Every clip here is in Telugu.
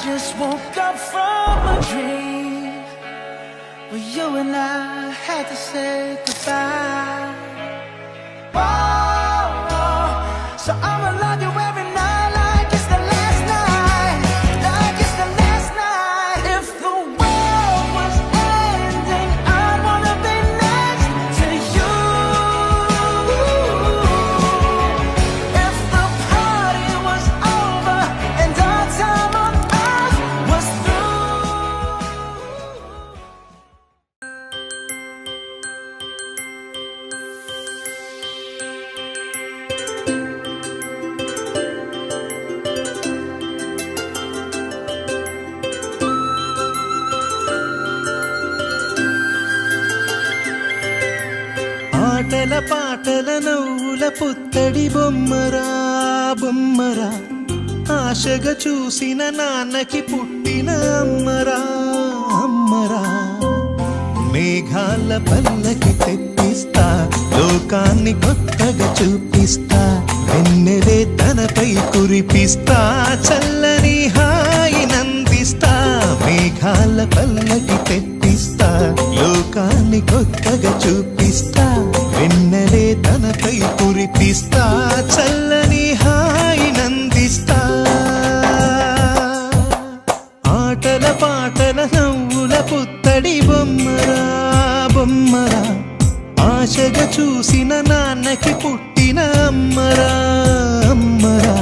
just woke up from a dream where you and I had to say goodbye. Oh, so I'ma love you every night like it's the last night, like it's the last night. If the world was ending, I'd wanna be next to you. If the party was over and our time on earth was through. ఆటల పాటల నవ్వుల పుత్తడి బొమ్మరా బొమ్మరా, ఆశగా చూసిన నాన్నకి పుట్టిన అమ్మరా అమ్మరా. మేఘాల పల్లకి తెప్పిస్తా, లోకాన్ని కొత్తగా చూపిస్తా, వెన్నెలే తనపై కురిపిస్తా, చల్లని హాయి నందిస్తా. మేఘాల పల్లకి తెప్పిస్తా, లోకాన్ని కొత్తగా చూపిస్తా, వెన్నెలే తనపై కురిపిస్తా, చల్లని హాయి నందిస్తా. ఆటల పాటల నవ్వుల పుత్తడి బొమ్మరా బొమ్మరా, ఆశగా చూసిన నాన్నకి పుట్టిన అమ్మరా అమ్మరా.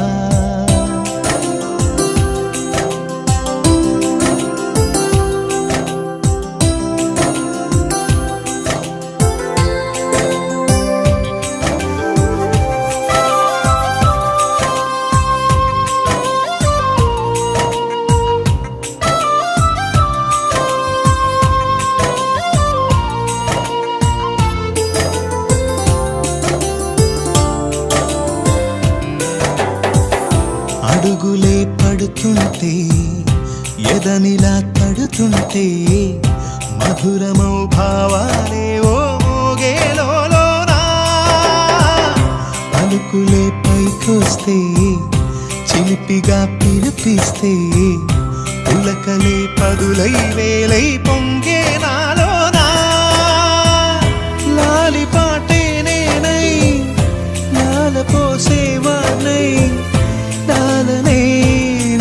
అడుగులే పడుతుంటే, ఎదనిలా తడుతుంటే, మధురమౌ భావాలే ఓ మోగేలోనా. పలుకులే పైకొస్తే, చిలిపిగా పిలిపిస్తే, పులకలే పదులై వేలై పొంగే నాలోనా. లాలి పాటే నేనై, లాల పోసేవాణ్ణై, లాలనే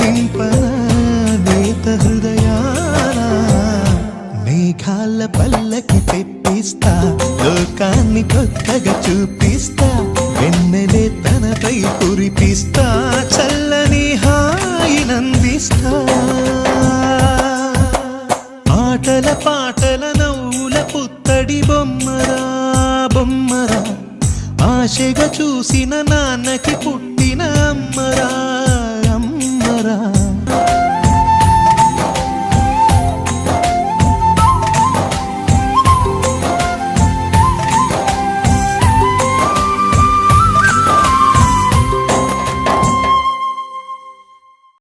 నింపన నేత హృదయాన. మేఘాల పల్లకి తెప్పిస్తా, లోకాన్ని కొత్తగా చూపిస్తా, వెన్నెలే తనపై కురిపిస్తా, చల్లని హాయి నందిస్తా. ఆటల పాటల నవ్వుల పుత్తడి బొమ్మరా బొమ్మరా, ఆశగా చూసిన నాన్నకి పుట్టిన అమ్మరా అమ్మరా.